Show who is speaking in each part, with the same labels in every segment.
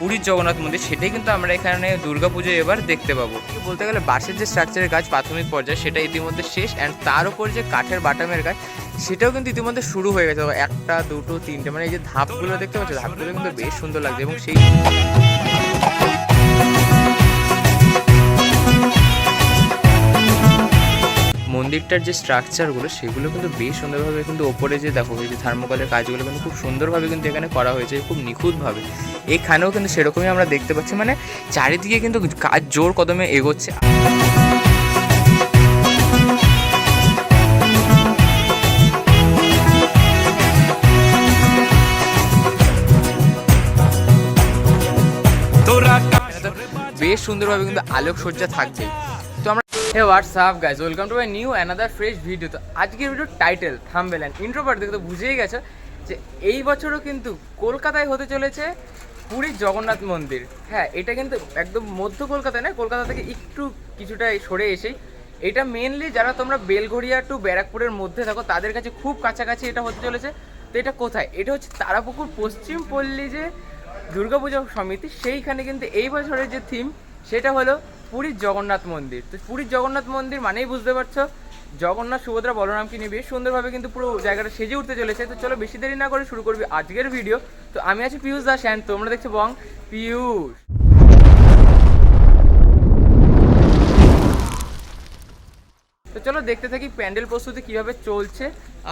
Speaker 1: পুরীর জগন্নাথ মন্দির, সেটাই কিন্তু আমরা এখানে দুর্গাপুজো এবার দেখতে পাবো। বলতে গেলে বাঁশের যে স্ট্রাকচারের কাজ প্রাথমিক পর্যায়ে সেটা ইতিমধ্যে শেষ, অ্যান্ড তার উপর যে কাঠের বাটামের কাজ সেটাও কিন্তু ইতিমধ্যে শুরু হয়ে গেছে। একটা দুটো তিনটে মানে এই যে ধাপগুলো দেখতে পাচ্ছ, ধাপগুলো কিন্তু বেশ সুন্দর লাগছে। এবং সেই মন্দিরটার যে স্ট্রাকচারগুলো সেগুলো কিন্তু বেশ সুন্দরভাবে কিন্তু ওপরে যে দেখো এই যে থার্মোকলের কাজগুলো কিন্তু খুব সুন্দরভাবে কিন্তু এখানে করা হয়েছে, খুব নিখুঁতভাবে। এখানেও কিন্তু সেরকমই আমরা দেখতে পাচ্ছি, মানে চারিদিকে কিন্তু কাজ জোর কদমে এগোচ্ছে। বেশ সুন্দরভাবে কিন্তু আলোকসজ্জা থাকবে। তো আমরা WhatsApp guys, welcome to my new another fresh video. তো আজকের video title thumbnail and intro part দেখে তো বুঝেই গেছো যে এই বছরও কিন্তু কলকাতায় হতে চলেছে পুরীর জগন্নাথ মন্দির। হ্যাঁ, এটা কিন্তু একদম মধ্য কলকাতায় নয়, কলকাতা থেকে একটু কিছুটা সরে এসেই এটা মেনলি যারা তোমরা বেলঘড়িয়া টু ব্যারাকপুরের মধ্যে থাকো তাদের কাছে খুব কাছাকাছি এটা হতে চলেছে। তো এটা কোথায়? এটা হচ্ছে তারাপুকুর পশ্চিম পল্লী যে দুর্গাপূজা সমিতি, সেইখানে কিন্তু এই বছরের যে থিম সেটা হলো পুরীর জগন্নাথ মন্দির। তো পুরীর জগন্নাথ মন্দির মানেই বুঝতে পারছো জগন্নাথ সুভদ্রা বলরামকে নিয়ে বেশ সুন্দরভাবে কিন্তু পুরো জায়গাটা সেজে উঠতে চলেছে। তো চলো বেশি দেরি না করে শুরু করবি আজকের ভিডিও। তো আমি আছি পিয়ুষ দাস অ্যান্ড তোমরা দেখছো বং পিয়ুষ। তো চলো দেখতে থাকি প্যান্ডেল প্রস্তুতি কীভাবে চলছে।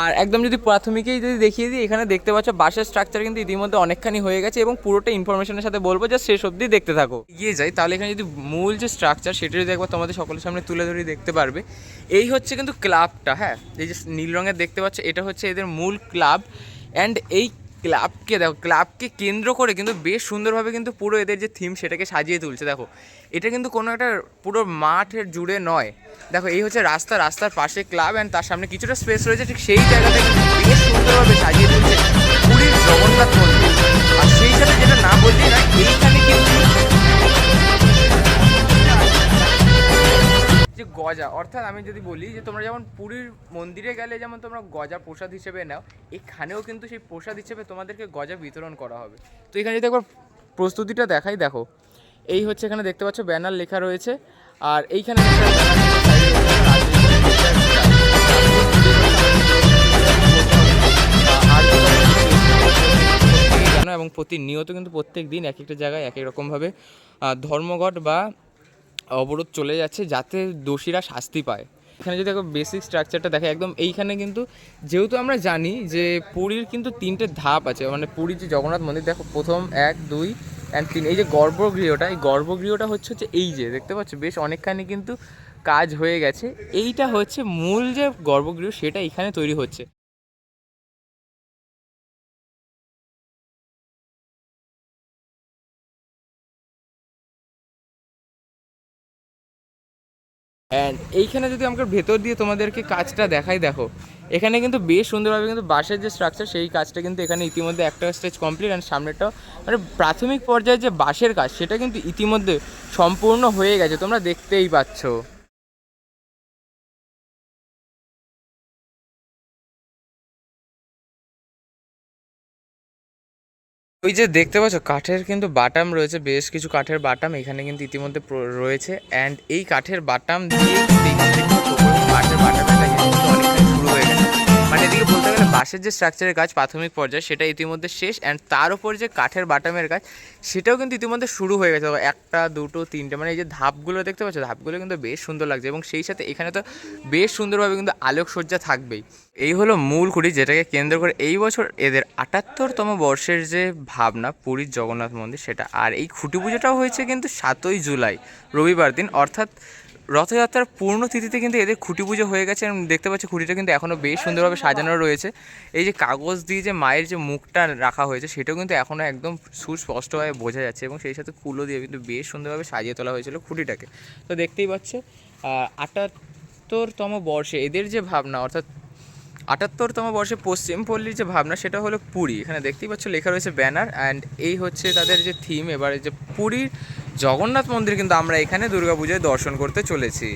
Speaker 1: আর একদম যদি প্রাথমিকেই যদি দেখিয়ে দিই, এখানে দেখতে পাচ্ছ বাসের স্ট্রাকচার কিন্তু ইতিমধ্যে অনেকখানি হয়ে গেছে এবং পুরোটা ইনফরমেশনের সাথে বলবো যে শেষ অবধি দেখতে থাকো। এগিয়ে যাই তাহলে এখানে যদি মূল যে স্ট্রাকচার সেটা যদি একবার তোমাদের সকলের সামনে তুলে ধরে দেখতে পারবে। এই হচ্ছে কিন্তু ক্লাবটা। হ্যাঁ, এই যে নীল রঙের দেখতে পাচ্ছ এটা হচ্ছে এদের মূল ক্লাব। অ্যান্ড এই ক্লাবকে দেখো, ক্লাবকে কেন্দ্র করে কিন্তু বেশ সুন্দরভাবে কিন্তু পুরো এদের যে থিম সেটাকে সাজিয়ে তুলছে। দেখো এটা কিন্তু কোনো একটা পুরো মাঠের জুড়ে নয়। দেখো এই হচ্ছে রাস্তার পাশে ক্লাব, অ্যান্ড তার সামনে কিছুটা স্পেস রয়েছে, ঠিক সেই জায়গাটা কিন্তু বেশ সুন্দরভাবে সাজিয়ে তুলছে পুরীর জগন্নাথ মন্দির। আর সেই সাথে যেটা না বলছি না, এইখানে কিন্তু যে গজা, অর্থাৎ আমি যদি বলি যে তোমরা যেমন পুরীর মন্দিরে গেলে যেমন তোমরা গজা প্রসাদ হিসেবে নাও, এখানেও কিন্তু সেই প্রসাদ হিসেবে তোমাদেরকে গজা বিতরণ করা হবে। তো এখানে যদি একবার প্রস্তুতিটা দেখাই, দেখো এই হচ্ছে এখানে দেখতে পাচ্ছ ব্যানার লেখা রয়েছে। আর এইখানে এবং প্রতিনিয়ত কিন্তু প্রত্যেক দিন এক একটা জায়গায় এক এক রকমভাবে ধর্মঘট বা অবরোধ চলে যাচ্ছে যাতে দোষীরা শাস্তি পায়। এখানে যদি একবার বেসিক স্ট্রাকচারটা দেখে, একদম এইখানে কিন্তু যেহেতু আমরা জানি যে পুরীর কিন্তু তিনটে ধাপ আছে, মানে পুরীর যে জগন্নাথ মন্দির দেখো প্রথম 1, 2 অ্যান্ড 3, এই যে গর্ভগৃহটা, এই গর্ভগৃহটা হচ্ছে এই যে দেখতে পাচ্ছ বেশ অনেকখানি কিন্তু কাজ হয়ে গেছে। এইটা হচ্ছে মূল যে গর্ভগৃহ সেটা এখানে তৈরি হচ্ছে। অ্যান্ড এইখানে যদি আমাকে ভেতর দিয়ে তোমাদেরকে কাজটা দেখাই, দেখো এখানে কিন্তু বেশ সুন্দরভাবে কিন্তু বাঁশের যে স্ট্রাকচার সেই কাজটা কিন্তু এখানে ইতিমধ্যে একটা স্টেজ কমপ্লিট, অ্যান্ড সামনেটাও মানে প্রাথমিক পর্যায়ে যে বাঁশের কাজ সেটা কিন্তু ইতিমধ্যে সম্পূর্ণ হয়ে গেছে, তোমরা দেখতেই পাচ্ছ। ওই যে দেখতে পাচ্ছ কাঠের কিন্তু বাটাম রয়েছে, বেশ কিছু কাঠের বাটাম এখানে কিন্তু ইতিমধ্যে রয়েছে। অ্যান্ড এই কাঠের বাটাম দিয়ে কাঠের বাটামটা কিন্তু অনেকটাই শুরু হয়ে গেছে। মানে এদিকে বলতে গেলে বাঁশের যে স্ট্রাকচারের কাজ প্রাথমিক পর্যায়ে সেটা ইতিমধ্যে শেষ, অ্যান্ড তার উপর যে কাঠের বাটামের কাজ সেটাও কিন্তু ইতিমধ্যে শুরু হয়ে গেছে। একটা দুটো তিনটে মানে এই যে ধাপগুলো দেখতে পাচ্ছ, ধাপগুলো কিন্তু বেশ সুন্দর লাগছে। এবং সেই সাথে এখানে তো বেশ সুন্দরভাবে কিন্তু আলোকসজ্জা থাকবেই। এই হলো মূল খুঁটি যেটাকে কেন্দ্র করে এই বছর এদের ৭৮তম বর্ষের যে ভাবনা পুরীর জগন্নাথ মন্দির সেটা। আর এই খুঁটি পুজোটাও হয়েছে কিন্তু ৭ই জুলাই রবিবার দিন, অর্থাৎ রথযাত্রার পূর্ণ তিথিতে কিন্তু এদের খুঁটি পুজো হয়ে গেছে। এবং দেখতে পাচ্ছি খুঁটিটা কিন্তু এখনও বেশ সুন্দরভাবে সাজানো রয়েছে। এই যে কাগজ দিয়ে যে মায়ের যে মুখটা রাখা হয়েছে সেটাও কিন্তু এখনও একদম সুস্পষ্টভাবে বোঝা যাচ্ছে, এবং সেই সাথে কুলো দিয়ে কিন্তু বেশ সুন্দরভাবে সাজিয়ে তোলা হয়েছিল খুঁটিটাকে। তো দেখতেই পাচ্ছে ৭৮তম বর্ষে এদের যে ভাবনা, অর্থাৎ ৭৮তম বর্ষে পশ্চিম পল্লীর যে ভাবনা সেটা হলো পুরী। এখানে দেখতেই পাচ্ছ লেখা রয়েছে ব্যানার, অ্যান্ড এই হচ্ছে তাদের যে থিম। এবারে যে পুরীর জগন্নাথ মন্দির কিন্তু আমরা এখানে দুর্গাপূজায় দর্শন করতে চলেছি।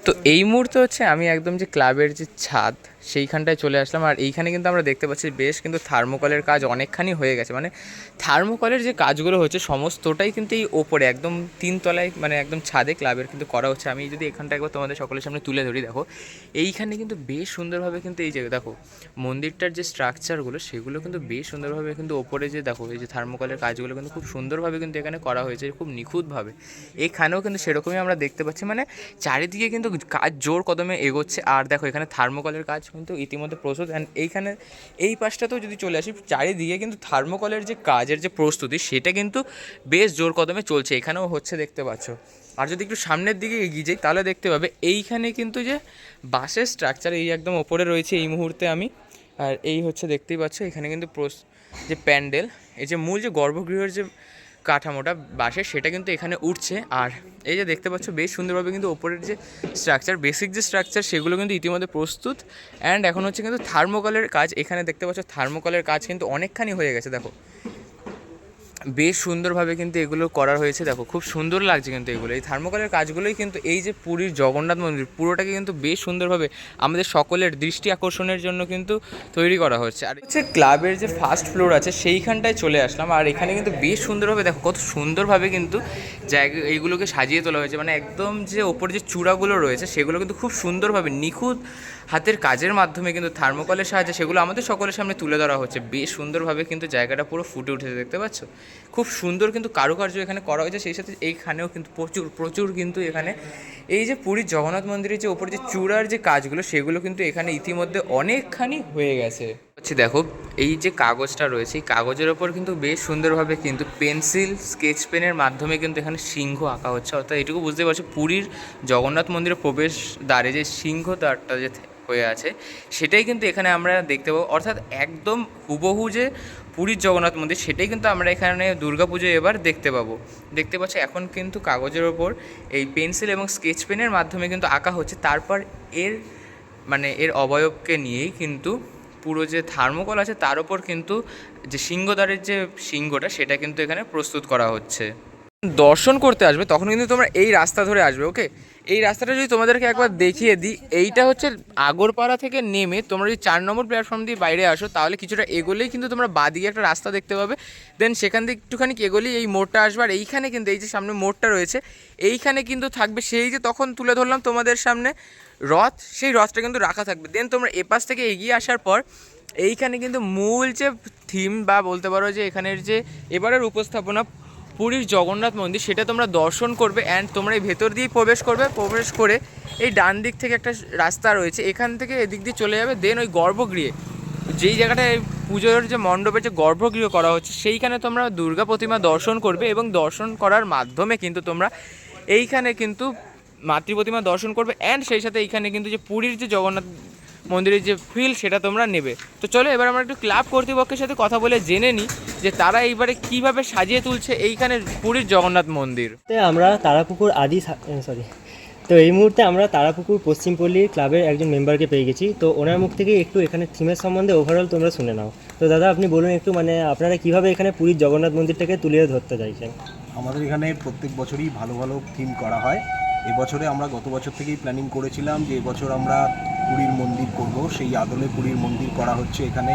Speaker 1: তো এই মুহূর্তে হচ্ছে আমি একদম যে ক্লাবের যে ছাদ সেইখানটায় চলে আসলাম। আর এইখানে কিন্তু আমরা দেখতে পাচ্ছি বেশ কিন্তু থার্মোকলের কাজ অনেকখানি হয়ে গেছে, মানে থার্মোকলের যে কাজগুলো হচ্ছে সমস্তটাই কিন্তু এই ওপরে একদম 3 তলায়, মানে একদম ছাদে ক্লাবের কিন্তু করা হচ্ছে। আমি যদি এখানটা একবার তোমাদের সকলের সামনে তুলে ধরি, দেখো এইখানে কিন্তু বেশ সুন্দরভাবে কিন্তু এই যে দেখো মন্দিরটার যে স্ট্রাকচারগুলো সেগুলো কিন্তু বেশ সুন্দরভাবে কিন্তু ওপরে যে দেখো এই যে থার্মোকলের কাজগুলো কিন্তু খুব সুন্দরভাবে কিন্তু এখানে করা হয়েছে, খুব নিখুঁতভাবে। এখানেও কিন্তু সেরকমই আমরা দেখতে পাচ্ছি, মানে চারিদিকে কিন্তু কাজ জোর কদমে এগোচ্ছে। আর দেখো এখানে থার্মোকলের কাজ কিন্তু ইতিমধ্যে প্রস্তুত। অ্যান্ড এইখানে এই পাশটাতেও যদি চলে আসি, চারিদিকে কিন্তু থার্মোকলের যে কাজের যে প্রস্তুতি সেটা কিন্তু বেশ জোর কদমে চলছে, এখানেও হচ্ছে দেখতে পাচ্ছ। আর যদি একটু সামনের দিকে এগিয়ে যাই তাহলে দেখতে পাবে এইখানে কিন্তু যে বাসের স্ট্রাকচার এই একদম ওপরে রয়েছে এই মুহূর্তে আমি। আর এই হচ্ছে দেখতেই পাচ্ছ এখানে কিন্তু যে প্যান্ডেল, এই যে মূল যে গর্ভগৃহের যে কাঠামোটা বাসের সেটা কিন্তু এখানে উঠছে। আর এই যে দেখতে পাচ্ছ বেশ সুন্দরভাবে কিন্তু ওপরের যে স্ট্রাকচার, বেসিক যে স্ট্রাকচার সেগুলো কিন্তু ইতিমধ্যে প্রস্তুত। অ্যান্ড এখন হচ্ছে কিন্তু থার্মোকলের কাজ, এখানে দেখতে পাচ্ছ থার্মোকলের কাজ কিন্তু অনেকখানি হয়ে গেছে। দেখো বেশ সুন্দরভাবে কিন্তু এগুলো করা হয়েছে, দেখো খুব সুন্দর লাগছে কিন্তু এগুলো। এই থার্মোকলের কাজগুলোই কিন্তু এই যে পুরীর জগন্নাথ মন্দির পুরোটাকে কিন্তু বেশ সুন্দরভাবে আমাদের সকলের দৃষ্টি আকর্ষণের জন্য কিন্তু তৈরি করা হচ্ছে। আর হচ্ছে ক্লাবের যে ফার্স্ট ফ্লোর আছে সেইখানটায় চলে আসলাম। আর এখানে কিন্তু বেশ সুন্দরভাবে দেখো কত সুন্দরভাবে কিন্তু জায়গা এইগুলোকে সাজিয়ে তোলা হয়েছে, মানে একদম যে ওপর যে চূড়াগুলো রয়েছে সেগুলো কিন্তু খুব সুন্দরভাবে নিখুঁত হাতের কাজের মাধ্যমে কিন্তু থার্মোকলের সাহায্যে সেগুলো আমাদের সকলের সামনে তুলে ধরা হচ্ছে। বেশ সুন্দরভাবে কিন্তু জায়গাটা পুরো ফুটে উঠেছে, দেখতে পাচ্ছ খুব সুন্দর কিন্তু কারুকার্য এখানে করা হয়েছে। সেই সাথে এইখানেও কিন্তু প্রচুর প্রচুর কিন্তু এখানে এই যে পুরীর জগন্নাথ মন্দিরের যে ওপরে যে চূড়ার যে কাজগুলো সেগুলো কিন্তু এখানে ইতিমধ্যে অনেকখানি হয়ে গেছে। হচ্ছে দেখো এই যে কাগজটা রয়েছে এই কাগজের ওপর কিন্তু বেশ সুন্দরভাবে কিন্তু পেন্সিল স্কেচ পেনের মাধ্যমে কিন্তু এখানে সিংহ আঁকা হচ্ছে। অর্থাৎ এটুকু বুঝতে পারছি পুরীর জগন্নাথ মন্দিরের প্রবেশ দ্বারে যে সিংহ দ্বারটা যে হয়ে আছে সেটাই কিন্তু এখানে আমরা দেখতে পাবো। অর্থাৎ একদম হুবহু যে পুরীর জগন্নাথ মন্দির সেটাই কিন্তু আমরা এখানে দুর্গাপুজোয় এবার দেখতে পাবো। দেখতে পাচ্ছি এখন কিন্তু কাগজের ওপর এই পেন্সিল এবং স্কেচ পেনের মাধ্যমে কিন্তু আঁকা হচ্ছে। তারপর এর মানে এর অবয়বকে নিয়েই কিন্তু পুরো যে থার্মোকল আছে তার ওপর কিন্তু যে সিংহদ্বারের যে সিংহটা সেটা কিন্তু এখানে প্রস্তুত করা হচ্ছে। দর্শন করতে আসবে তখন কিন্তু তোমরা এই রাস্তা ধরে আসবে, ওকে। এই রাস্তাটা যদি তোমাদেরকে একবার দেখিয়ে দিই, এইটা হচ্ছে আগরপাড়া থেকে নেমে তোমরা যদি 4 নম্বর প্ল্যাটফর্ম দিয়ে বাইরে আসো তাহলে কিছুটা এগোলেই কিন্তু তোমরা বাদিকে একটা রাস্তা দেখতে পাবে। দেন সেখান থেকে একটুখানি এগোলেই এই মোড়টা আসবে। আর এইখানে কিন্তু এই যে সামনে মোড়টা রয়েছে এইখানে কিন্তু থাকবে সেই যে তখন তুলে ধরলাম তোমাদের সামনে রথ, সেই রথটা কিন্তু রাখা থাকবে। দেন তোমরা এপাশ থেকে এগিয়ে আসার পর এইখানে কিন্তু মূল যে থিম বা বলতে পারো যে এখানের যে এবারের উপস্থাপনা পুরীর জগন্নাথ মন্দির সেটা তোমরা দর্শন করবে। অ্যান্ড তোমরা এই ভেতর দিয়েই প্রবেশ করবে, প্রবেশ করে এই ডান দিক থেকে একটা রাস্তা রয়েছে এখান থেকে এদিক দিয়ে চলে যাবে। দেন ওই গর্ভগৃহে যেই জায়গাটায় পুজোর যে মণ্ডপের যে গর্ভগৃহ করা হচ্ছে সেইখানে তোমরা দুর্গা প্রতিমা দর্শন করবে এবং দর্শন করার মাধ্যমে কিন্তু তোমরা এইখানে কিন্তু মাতৃ প্রতিমা দর্শন করবে। অ্যান্ড সেই সাথে এইখানে কিন্তু যে পুরীর যে জগন্নাথ মন্দিরের যে ফিল সেটা তোমরা নেবে। তো চলো এবার আমরা একটু ক্লাব কর্তৃপক্ষের সাথে কথা বলে জেনে নিই যে তারা এইবারে কিভাবে সাজিয়ে তুলছে এইখানে পুরীর জগন্নাথ মন্দির।
Speaker 2: আমরা তারাপুকুর তো এই মুহূর্তে আমরা তারাপুকুর পশ্চিমপল্লী ক্লাবের একজন মেম্বারকে পেয়ে গেছি। তো ওনার মুখ থেকে একটু এখানে থিমের সম্বন্ধে ওভারঅল তোমরা শুনে নাও। তো দাদা আপনি বলুন একটু, মানে আপনারা কিভাবে এখানে পুরীর জগন্নাথ মন্দিরটাকে তুলে ধরতে চাইছেন?
Speaker 3: আমাদের এখানে প্রত্যেক বছরই ভালো ভালো থিম করা হয়। এবছরে আমরা গত বছর থেকেই প্ল্যানিং করেছিলাম যে এবছর আমরা পুরীর মন্দির করব, সেই আদলে পুরীর মন্দির করা হচ্ছে এখানে।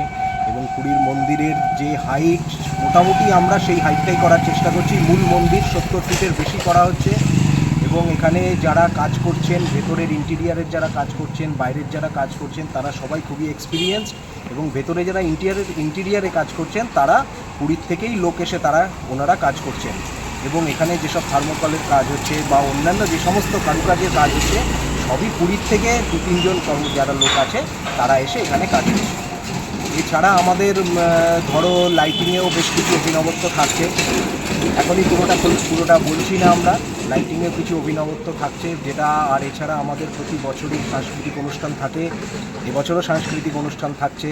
Speaker 3: এবং পুরীর মন্দিরের যে হাইট মোটামুটি আমরা সেই হাইটটাই করার চেষ্টা করছি। মূল মন্দির 70 ফিটের বেশি করা হচ্ছে। এবং এখানে যারা কাজ করছেন, ভেতরের ইন্টেরিয়ারের যারা কাজ করছেন, বাইরের যারা কাজ করছেন, তারা সবাই খুবই এক্সপিরিয়েন্সড। এবং ভেতরে যারা ইন্টেরিয়ারে কাজ করছেন তারা পুরীর থেকেই লোক এসে ওনারা কাজ করছেন। এবং এখানে যেসব থার্মোকলের কাজ হচ্ছে বা অন্যান্য যে সমস্ত কারুকাজের কাজ হচ্ছে সবই পুরীর থেকে 2-3 জন যারা লোক আছে তারা এসে এখানে কাজ করছে। এছাড়া আমাদের ধরো লাইটিংয়েও বেশ কিছু অভিনবত্ব থাকছে। এখনই পুরোটা বলছি না, আমরা লাইটিংয়ে কিছু অভিনবত্ব থাকছে যেটা। আর এছাড়া আমাদের প্রতি বছরই সাংস্কৃতিক অনুষ্ঠান থাকে, এবছরও সাংস্কৃতিক অনুষ্ঠান থাকছে।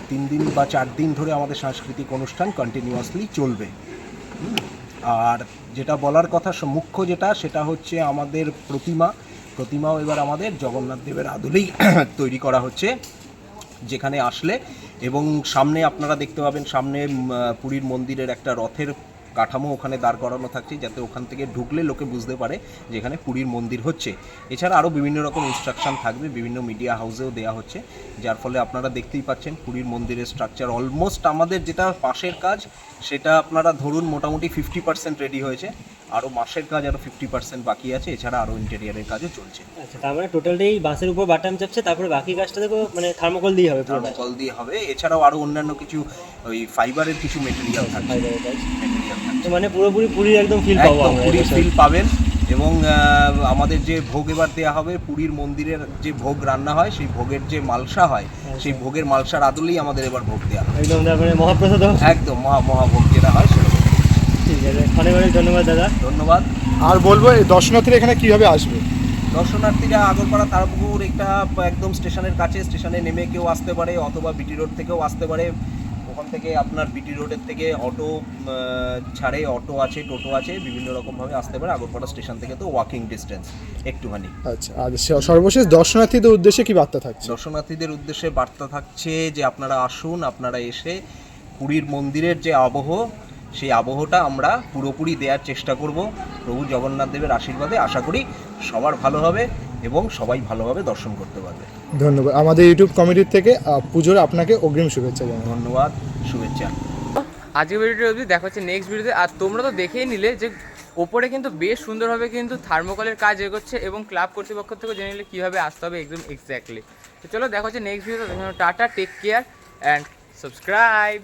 Speaker 3: 3 দিন বা 4 দিন ধরে আমাদের সাংস্কৃতিক অনুষ্ঠান কন্টিনিউয়াসলি চলবে। আর যেটা বলার কথা মুখ্য সেটা হচ্ছে আমাদের প্রতিমাও এবার আমাদের জগন্নাথ দেবের আদলেই তৈরি করা হচ্ছে যেখানে আসলে। এবং সামনে আপনারা দেখতে পাবেন সামনে পুরীর মন্দিরের একটা রথের কাঠামো ওখানে দাঁড় করানো থাকছে, যাতে ওখান থেকে ঢুকলে লোকে বুঝতে পারে যে এখানে পুরীর মন্দির হচ্ছে। এছাড়া আরও বিভিন্ন রকম ইনস্ট্রাকশন থাকবে, বিভিন্ন মিডিয়া হাউসেও দেওয়া হচ্ছে, যার ফলে আপনারা দেখতেই পাচ্ছেন পুরীর মন্দিরের স্ট্রাকচার অলমোস্ট আমাদের যেটা পাশের কাজ সেটা আপনারা ধরুন মোটামুটি 50% রেডি হয়েছে, আরও মাসের কাজ আরও 50% বাকি আছে, এছাড়া আরও ইন্টেরিয়ারের কাজও চলছে।
Speaker 2: আচ্ছা, তার মানে টোটালটাই বাঁশের উপর বাটাম চাপছে, তারপরে বাকি কাজটা দেখো মানে থার্মোকল দিয়ে হবে পুরোটা।
Speaker 3: কল দিয়ে হবে, এছাড়াও আরও অন্যান্য কিছু ওই ফাইবারের কিছু মেটেরিয়াল থাকছে।
Speaker 2: তো মানে পুরোপুরি পুরীর একদম ফিল পাবো
Speaker 3: একদম
Speaker 2: আমরা
Speaker 3: পুরীর
Speaker 2: এবছর।
Speaker 3: ফিল পাবেন। এবং আমাদের যে ভোগ এবার দেওয়া হবে, পুরীর মন্দিরের যে ভোগ রান্না হয় সেই ভোগের যে মালসা হয়, সেই ভোগের মালসার আদলেই আমাদের এবার ভোগ দেওয়া হবে।
Speaker 2: একদম তারপরে মহাপ্রসাদ হবে।
Speaker 3: একদম মহাভোগ যেটা হয় সেরকম।
Speaker 2: ঠিক আছে, অনেক অনেক ধন্যবাদ দাদা।
Speaker 3: ধন্যবাদ।
Speaker 4: আর বলবো এই দর্শনার্থীরা এখানে কিভাবে আসবে?
Speaker 3: দর্শনার্থীরা আগরপাড়া তারাপুকুর একটা একদম স্টেশনের কাছে, স্টেশনে নেমে কেউ আসতে পারে, অথবা বিটি রোড থেকেও আসতে পারে। ওখান থেকে আপনার বিটি রোডের থেকে অটো ছাড়ে, অটো আছে, টোটো আছে, বিভিন্ন রকমভাবে আসতে পারে। আগরপাড়া স্টেশন থেকে তো ওয়াকিং ডিস্টেন্স একটুখানি।
Speaker 4: আচ্ছা, আর সর্বশেষ দর্শনার্থীদের উদ্দেশ্যে কি বার্তা থাকছে?
Speaker 3: দর্শনার্থীদের উদ্দেশ্যে বার্তা থাকছে যে আপনারা আসুন, আপনারা এসে পুরীর মন্দিরের যে আবহ, সেই আবহটা আমরা পুরোপুরি দেওয়ার চেষ্টা করব। প্রভু জগন্নাথ দেবের আশীর্বাদে আশা করি সবার ভালো হবে এবং সবাই ভালোভাবে দর্শন করতে পারবে।
Speaker 4: ধন্যবাদ। আমাদের ইউটিউব কমিটির থেকে পুজোর আপনাকে অগ্রিম শুভেচ্ছা জানাই।
Speaker 3: ধন্যবাদ, শুভেচ্ছা।
Speaker 1: আজকে ভিডিওটি অবধি, দেখা হচ্ছে নেক্সট ভিডিওতে। আর তোমরা তো দেখেই নিলে যে ওপরে কিন্তু বেশ সুন্দরভাবে কিন্তু থার্মোকলের কাজ এগোচ্ছে, এবং ক্লাব কর্তৃপক্ষ থেকে জেনে নিলে কীভাবে আসতে হবে একদম এক্স্যাক্টলি। তো চলো দেখা হচ্ছে নেক্সট ভিডিওতে। Tata, take care and subscribe.